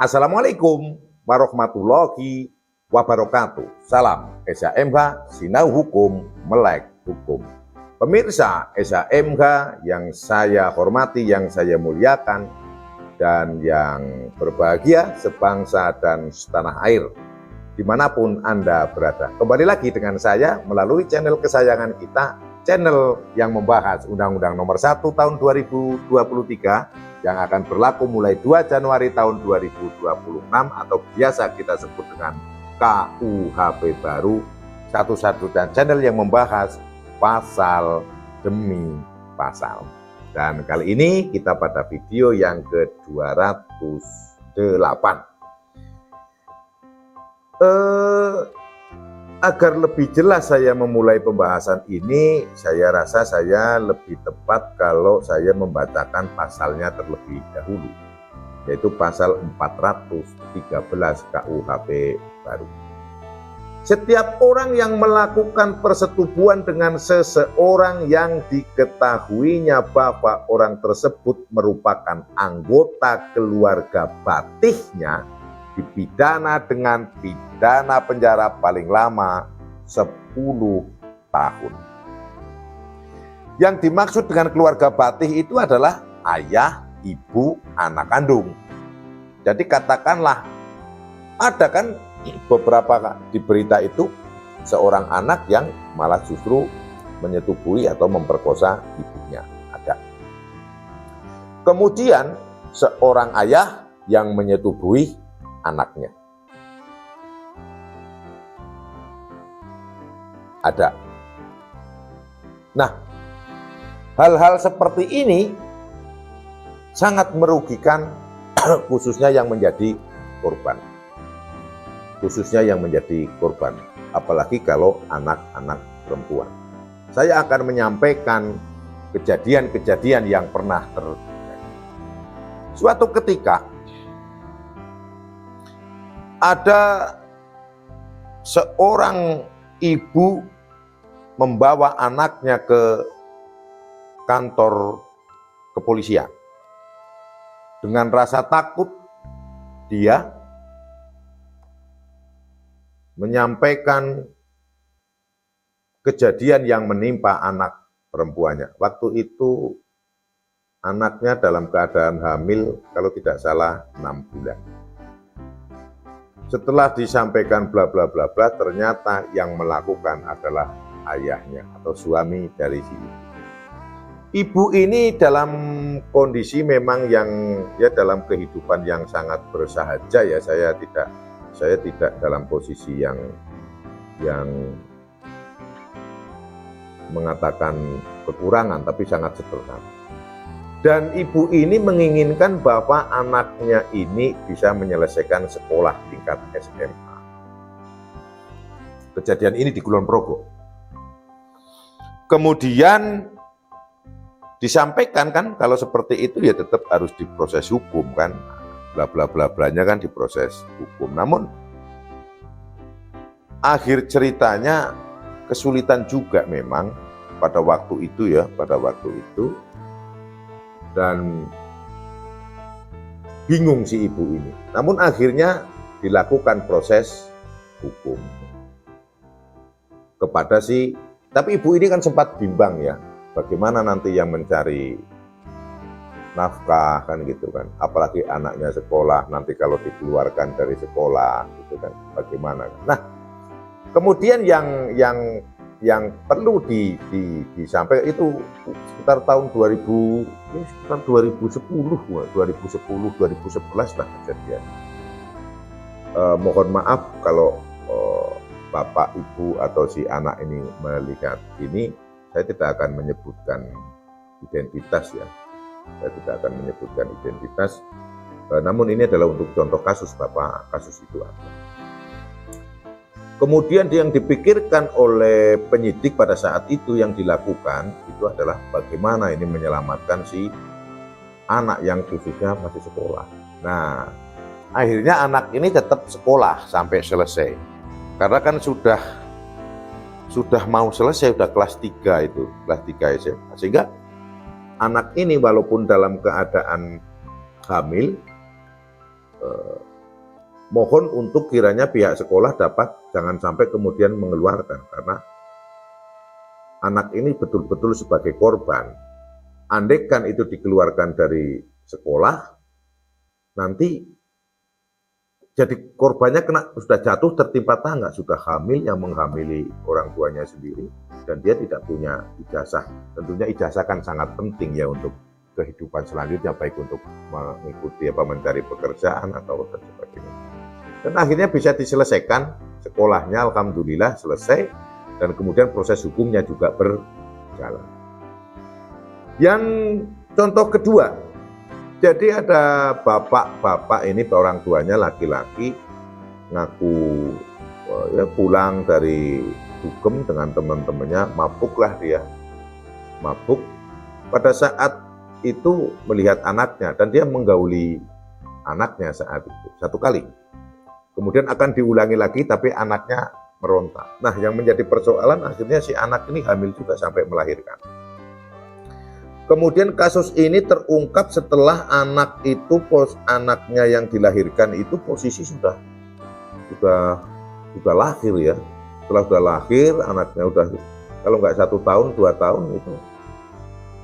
Assalamualaikum warahmatullahi wabarakatuh. Salam SHMH, Sinau Hukum, Melek Hukum. Pemirsa SHMH yang saya hormati, yang saya muliakan, dan yang berbahagia sebangsa dan setanah air, dimanapun Anda berada. Kembali lagi dengan saya melalui channel kesayangan kita, channel yang membahas Undang-Undang Nomor 1 Tahun 2023 yang akan berlaku mulai 2 Januari tahun 2026 atau biasa kita sebut dengan KUHP baru, satu-satunya channel yang membahas pasal demi pasal. Dan kali ini kita pada video yang ke-208. Agar lebih jelas saya memulai pembahasan ini, saya rasa saya lebih tepat kalau saya membacakan pasalnya terlebih dahulu, yaitu pasal 413 KUHP baru. Setiap orang yang melakukan persetubuhan dengan seseorang yang diketahuinya bahwa orang tersebut merupakan anggota keluarga batihnya dipidana dengan pidana penjara paling lama 10 tahun. Yang dimaksud dengan keluarga batih itu adalah ayah, ibu, anak kandung. Jadi katakanlah ada kan beberapa di berita itu seorang anak yang malah justru menyetubuhi atau memperkosa ibunya, ada. Kemudian seorang ayah yang menyetubuhi anaknya, ada. Nah, hal-hal seperti ini sangat merugikan khususnya yang menjadi korban. Apalagi kalau anak-anak perempuan. Saya akan menyampaikan kejadian-kejadian yang pernah terjadi. Suatu ketika ada seorang ibu membawa anaknya ke kantor kepolisian. Dengan rasa takut, dia menyampaikan kejadian yang menimpa anak perempuannya. Waktu itu anaknya dalam keadaan hamil, kalau tidak salah 6 bulan. Setelah disampaikan bla bla bla bla, ternyata yang melakukan adalah ayahnya atau suami dari si ibu. Ibu ini dalam kondisi memang yang dalam kehidupan yang sangat bersahaja ya. Saya tidak dalam posisi yang mengatakan kekurangan, tapi sangat sederhana. Dan ibu ini menginginkan bahwa anaknya ini bisa menyelesaikan sekolah tingkat SMA. Kejadian ini di Kulon Progo. Kemudian disampaikan kan kalau seperti itu ya tetap harus diproses hukum kan. Bla bla bla blanya kan diproses hukum. Namun akhir ceritanya kesulitan juga memang pada waktu itu. Dan bingung si ibu ini. Namun akhirnya dilakukan proses hukum kepada tapi ibu ini kan sempat bimbang ya, bagaimana nanti yang mencari nafkah kan gitu kan, apalagi anaknya sekolah, nanti kalau dikeluarkan dari sekolah gitu kan, bagaimana. Nah, kemudian yang perlu disampaikan itu sekitar tahun 2010, 2011 lah kejadian. Mohon maaf kalau bapak, ibu atau si anak ini melihat ini, saya tidak akan menyebutkan identitas ya. Namun ini adalah untuk contoh kasus bapak, kasus itu ada. Kemudian yang dipikirkan oleh penyidik pada saat itu yang dilakukan itu adalah bagaimana ini menyelamatkan si anak yang khususnya masih sekolah. Nah, akhirnya anak ini tetap sekolah sampai selesai. Karena kan sudah mau selesai, sudah kelas 3 itu, kelas 3 SMA. Sehingga anak ini walaupun dalam keadaan hamil, mohon untuk kiranya pihak sekolah dapat jangan sampai kemudian mengeluarkan, karena anak ini betul-betul sebagai korban. Andaikan itu dikeluarkan dari sekolah, nanti jadi korbannya sudah jatuh tertimpa tangga, sudah hamil yang menghamili orang tuanya sendiri, dan dia tidak punya ijazah. Tentunya ijazah kan sangat penting ya untuk kehidupan selanjutnya, baik untuk mengikuti mencari pekerjaan atau dan sebagainya. Dan akhirnya bisa diselesaikan, sekolahnya alhamdulillah selesai, dan kemudian proses hukumnya juga berjalan. Yang contoh kedua, jadi ada bapak-bapak ini, orang tuanya laki-laki, ngaku ya pulang dari dugem dengan teman-temannya, mabuklah dia, mabuk. Pada saat itu melihat anaknya, dan dia menggauli anaknya saat itu satu kali. Kemudian akan diulangi lagi, tapi anaknya meronta. Nah, yang menjadi persoalan akhirnya si anak ini hamil juga sampai melahirkan. Kemudian kasus ini terungkap setelah anaknya yang dilahirkan itu posisi sudah lahir ya. Setelah sudah lahir, anaknya udah kalau nggak 1 tahun 2 tahun itu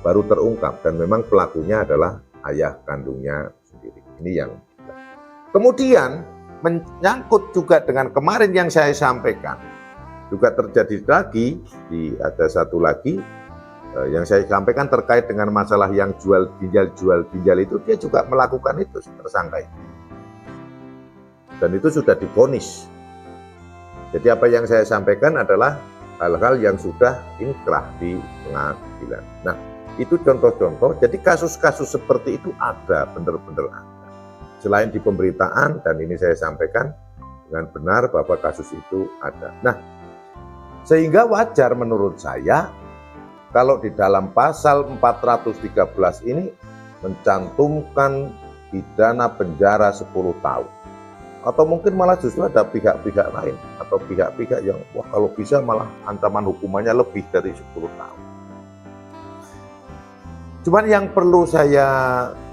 baru terungkap, dan memang pelakunya adalah ayah kandungnya sendiri. Ini yang kemudian menyangkut juga dengan kemarin yang saya sampaikan, juga terjadi lagi ada satu lagi yang saya sampaikan terkait dengan masalah yang jual ginjal itu, dia juga melakukan itu, tersangka itu. Dan itu sudah divonis. Jadi apa yang saya sampaikan adalah hal-hal yang sudah inkrah di pengadilan. Nah, itu contoh-contoh. Jadi kasus-kasus seperti itu ada, benar-benar ada. Selain di pemberitaan, dan ini saya sampaikan dengan benar bahwa kasus itu ada. Nah, sehingga wajar menurut saya kalau di dalam pasal 413 ini mencantumkan pidana penjara 10 tahun. Atau mungkin malah justru ada pihak-pihak lain, atau pihak-pihak yang wah kalau bisa malah ancaman hukumannya lebih dari 10 tahun. Cuman yang perlu saya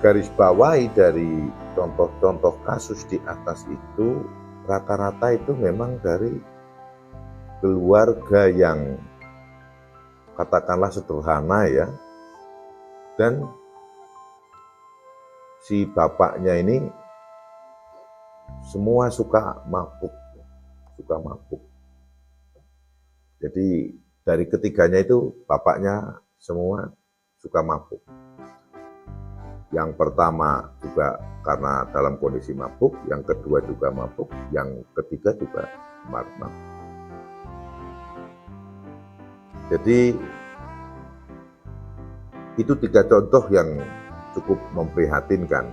garis bawahi dari contoh-contoh kasus di atas itu, rata-rata itu memang dari keluarga yang katakanlah sederhana ya, dan si bapaknya ini semua suka mabuk. Jadi dari ketiganya itu bapaknya semua suka mabuk. Yang pertama juga karena dalam kondisi mabuk, yang kedua juga mabuk, yang ketiga juga mabuk. Jadi itu 3 contoh yang cukup memprihatinkan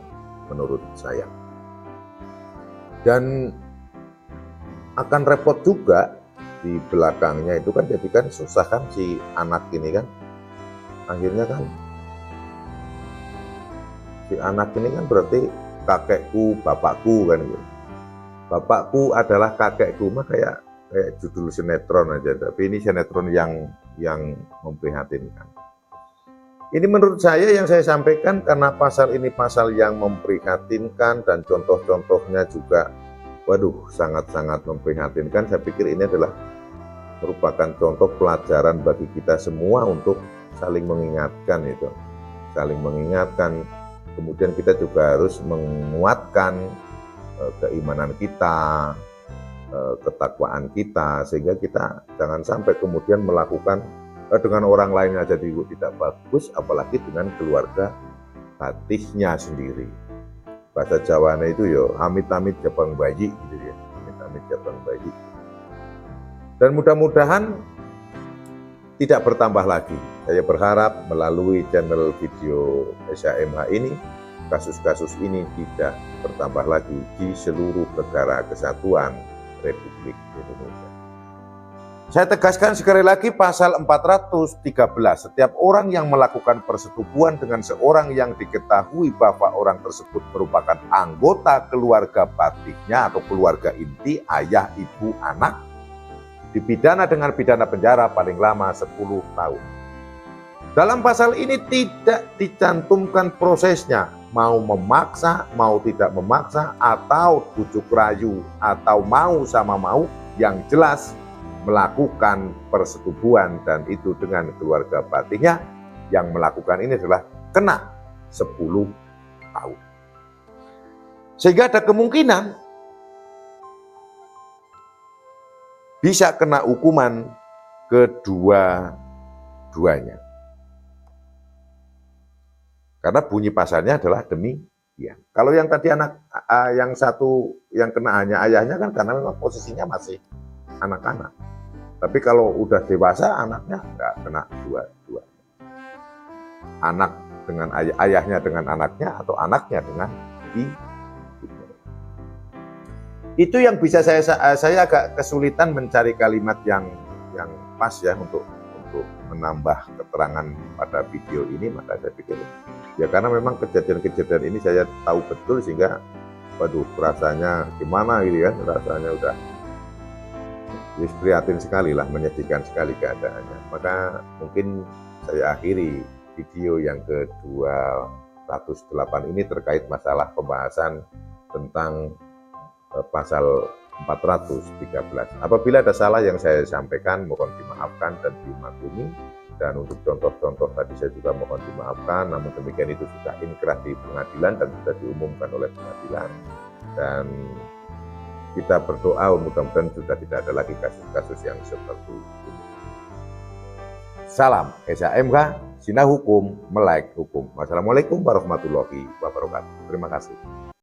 menurut saya. Dan akan repot juga di belakangnya itu kan, jadi kan susah kan si anak ini kan. Akhirnya kan si anak ini kan berarti kakekku, bapakku kan gitu. Bapakku adalah kakekku, mah kayak judul sinetron aja, tapi ini sinetron yang memprihatinkan. Ini menurut saya yang saya sampaikan karena pasal ini pasal yang memprihatinkan, dan contoh-contohnya juga waduh sangat-sangat memprihatinkan. Saya pikir ini adalah merupakan contoh pelajaran bagi kita semua untuk saling mengingatkan itu. Saling mengingatkan, kemudian kita juga harus menguatkan keimanan kita, ketakwaan kita, sehingga kita jangan sampai kemudian melakukan dengan orang lain aja tidak bagus, apalagi dengan keluarga hatinya sendiri. Bahasa Jawane itu yo amit-amit jabang bayi gitu ya, amit-amit jabang bayi. Dan mudah-mudahan tidak bertambah lagi. Saya berharap melalui channel video SHMH ini, kasus-kasus ini tidak bertambah lagi di seluruh negara kesatuan Republik Indonesia. Saya tegaskan sekali lagi pasal 413, setiap orang yang melakukan persetubuhan dengan seorang yang diketahui bahwa orang tersebut merupakan anggota keluarga batiknya atau keluarga inti, ayah, ibu, anak, dipidana dengan pidana penjara paling lama 10 tahun. Dalam pasal ini tidak dicantumkan prosesnya, mau memaksa, mau tidak memaksa, atau bujuk rayu, atau mau sama mau, yang jelas melakukan persetubuhan dan itu dengan keluarga batinnya, yang melakukan ini adalah kena 10 tahun. Sehingga ada kemungkinan bisa kena hukuman kedua-duanya. Karena bunyi pasalnya adalah demikian. Kalau yang tadi yang satu yang kena hanya ayahnya kan karena memang posisinya masih anak-anak. Tapi kalau udah dewasa anaknya nggak kena dua-dua. Anak dengan ayahnya dengan anaknya atau anaknya dengan ibunya. Itu yang bisa saya agak kesulitan mencari kalimat yang pas ya untuk menambah keterangan pada video ini, maka saya pikir ya karena memang kejadian-kejadian ini saya tahu betul sehingga waduh rasanya gimana gitu kan, rasanya udah prihatin sekali lah, menyedihkan sekali keadaannya. Maka mungkin saya akhiri video yang ke-208 ini terkait masalah pembahasan tentang pasal 413. Apabila ada salah yang saya sampaikan mohon dimaafkan dan dimaklumi. Dan untuk contoh-contoh tadi saya juga mohon dimaafkan, namun demikian itu sudah inkrah di pengadilan dan sudah diumumkan oleh pengadilan. Dan kita berdoa mudah-mudahan sudah tidak ada lagi kasus-kasus yang seperti ini. Salam SHMK, Sinau Hukum, Melek Hukum. Wassalamualaikum warahmatullahi wabarakatuh. Terima kasih.